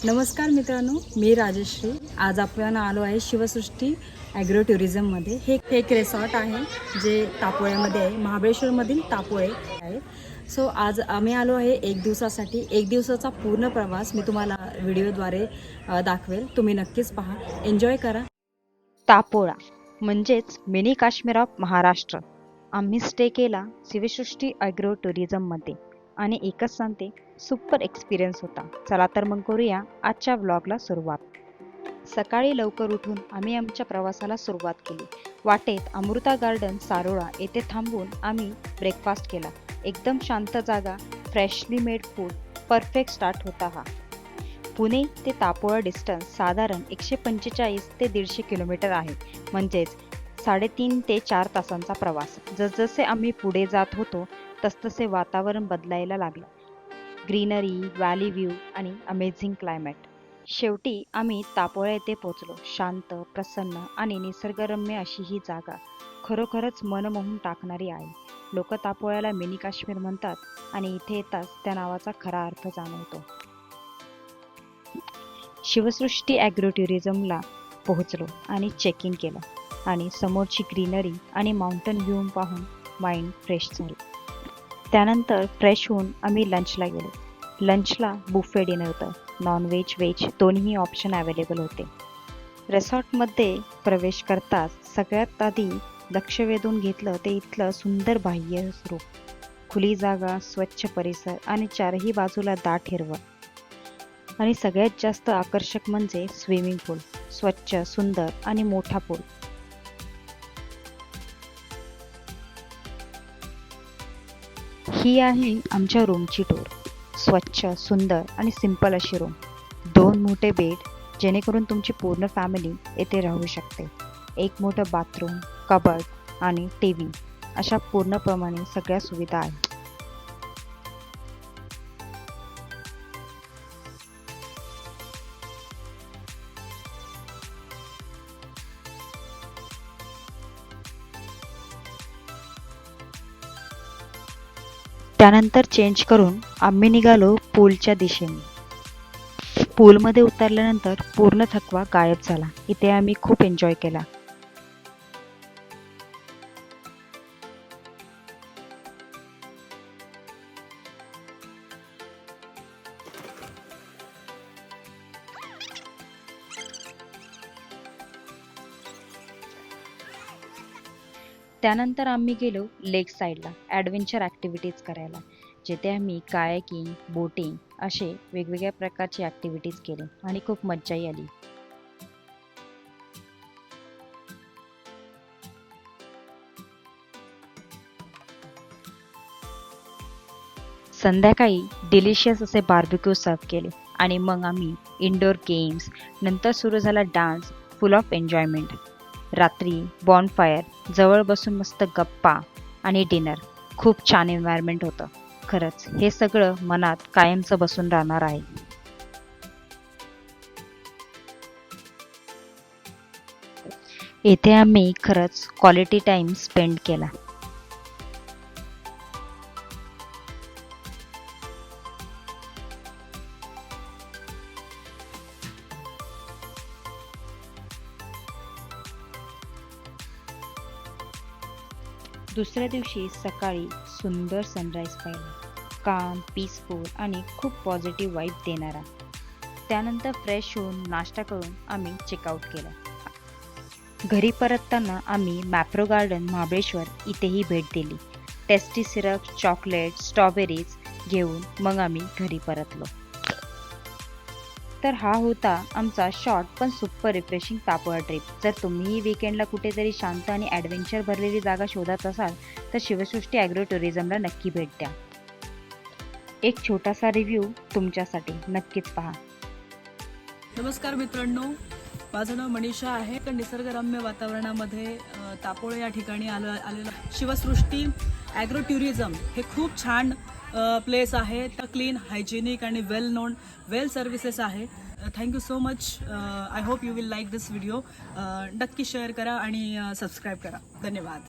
नमस्कार मित्रांनो, मी राजश्री. आज आपण आलो आहे शिवसृष्टी ॲग्रो टुरिझममध्ये. हे एक रिसॉर्ट आहे जे तापोळ्यामध्ये आहे, महाबळेश्वरमधील तापोळे आहे. सो आज आम्ही आलो आहे एक दिवसासाठी. एक दिवसाचा पूर्ण प्रवास मी तुम्हाला व्हिडिओद्वारे दाखवेल. तुम्ही नक्कीच पहा, एन्जॉय करा. तापोळा म्हणजेच मिनी काश्मीर ऑफ महाराष्ट्र. आम्ही स्टे केला शिवसृष्टी ॲग्रो टुरिझममध्ये आणि एकच सांगते, सुपर एक्सपिरियन्स होता. चला तर मग करूया आजच्या व्लॉगला सुरुवात. सकाळी लवकर उठून आम्ही आमच्या प्रवासाला सुरुवात केली. वाटेत अमृता गार्डन सारोळा येथे थांबून आम्ही ब्रेकफास्ट केला. एकदम शांत जागा, freshly made food, perfect start होता हा. पुणे ते तापोळा डिस्टन्स साधारण 145 ते 150 किलोमीटर आहे, म्हणजेच 3.5 ते 4 तासांचा प्रवास. जसजसे आम्ही पुढे जात होतो तसतसे वातावरण बदलायला लागलं. ग्रीनरी, व्हॅली व्ह्यू आणि अमेझिंग क्लायमेट. शेवटी आम्ही तापोळा येथे पोहोचलो. शांत, प्रसन्न आणि निसर्गरम्य अशी ही जागा खरोखरच मन मोहून टाकणारी आहे. लोक तापोळ्याला मिनी काश्मीर म्हणतात आणि इथे येताच त्या नावाचा खरा अर्थ जाणवतो. शिवसृष्टी ॲग्रो टुरिझमला पोहोचलो आणि चेक इन केलं आणि समोरची ग्रीनरी आणि माउंटन व्ह्यू पाहून माइंड फ्रेश झालं. त्यानंतर फ्रेश होऊन आम्ही लंचला गेलो. लंचला बुफे डिनर होतं. नॉनव्हेज, व्हेज दोन्ही ऑप्शन अवेलेबल होते. रिसॉर्टमध्ये प्रवेश करताच सगळ्यात आधी लक्ष वेधून घेतलं ते इथलं सुंदर बाह्य रूप. खुली जागा, स्वच्छ परिसर आणि चारही बाजूला दाट हिरवळ. आणि सगळ्यात जास्त आकर्षक म्हणजे स्विमिंग पूल. स्वच्छ, सुंदर आणि मोठा पूल. ही आहे आमच्या रूमची टूर. स्वच्छ, सुंदर आणि सिंपल अशी रूम. 2 मोठे बेड जेणेकरून तुमची पूर्ण फॅमिली येथे राहू शकते. एक मोठं बाथरूम, कबर्ड आणि टीव्ही अशा पूर्णप्रमाणे सगळ्या सुविधा आहेत. त्यानंतर चेंज करून आम्ही निघालो पूलच्या दिशेने. पूलमध्ये उतरल्यानंतर पूर्ण थकवा गायब झाला. इथे आम्ही खूप एन्जॉय केला. त्यानंतर आम्ही गेलो लेक साईडला ॲडव्हेंचर ॲक्टिव्हिटीज करायला, जिथे आम्ही कायाकिंग, बोटिंग असे वेगवेगळ्या प्रकारचे ॲक्टिव्हिटीज केले आणि खूप मज्जाही आली. संध्याकाळी डिलिशियस असे बार्बिक्यू सर्व केले आणि मग आम्ही इंडोर गेम्स, नंतर सुरू झाला डान्स, फुल ऑफ एन्जॉयमेंट. रात्री बॉनफायर, जवळ बसून मस्त गप्पा आणि डिनर. खूप छान एन्व्हायरमेंट होतं. खरंच हे सगळं मनात कायमचं बसून राहणार आहे. येथे आम्ही खरंच क्वालिटी टाइम स्पेंड केला. दुसऱ्या दिवशी सकाळी सुंदर सनराईज पाहिला. काम, पीसफुल आणि खूप पॉझिटिव्ह वाईब देणारा. त्यानंतर फ्रेश होऊन नाश्ता करून आम्ही चेकआउट केला. घरी परतताना आम्ही मॅप्रो गार्डन महाबळेश्वर इथेही भेट दिली. टेस्टी सिरप, चॉकलेट, स्ट्रॉबेरीज घेऊन मग आम्ही घरी परतलो. तर हा होता आमचा शॉर्ट पण सुपर रिफ्रेशिंग तापोळा ट्रिप. जर तुम्हीही वीकेंडला कुठेतरी शांत आणि ॲडव्हेंचर भरलेली जागा शोधत असाल तर शिवसृष्टी ॲग्रो टुरिझमला नक्की भेट द्या. एक छोटासा रिव्ह्यू तुमच्यासाठी, नक्कीच पहा. नमस्कार मित्रांनो, माझं नाव मनीषा आहे. तर निसर्गरम्य वातावरणामध्ये तापोळे या ठिकाणी आलेलं शिवसृष्टी ॲग्रो टुरिझम हे खूप छान प्लेस आहे. तर क्लीन, हायजेनिक आणि वेल सर्व्हिसेस आहे. Thank you so much. I hope you will like this video. नक्की शेअर करा आणि सबस्क्राईब करा. धन्यवाद.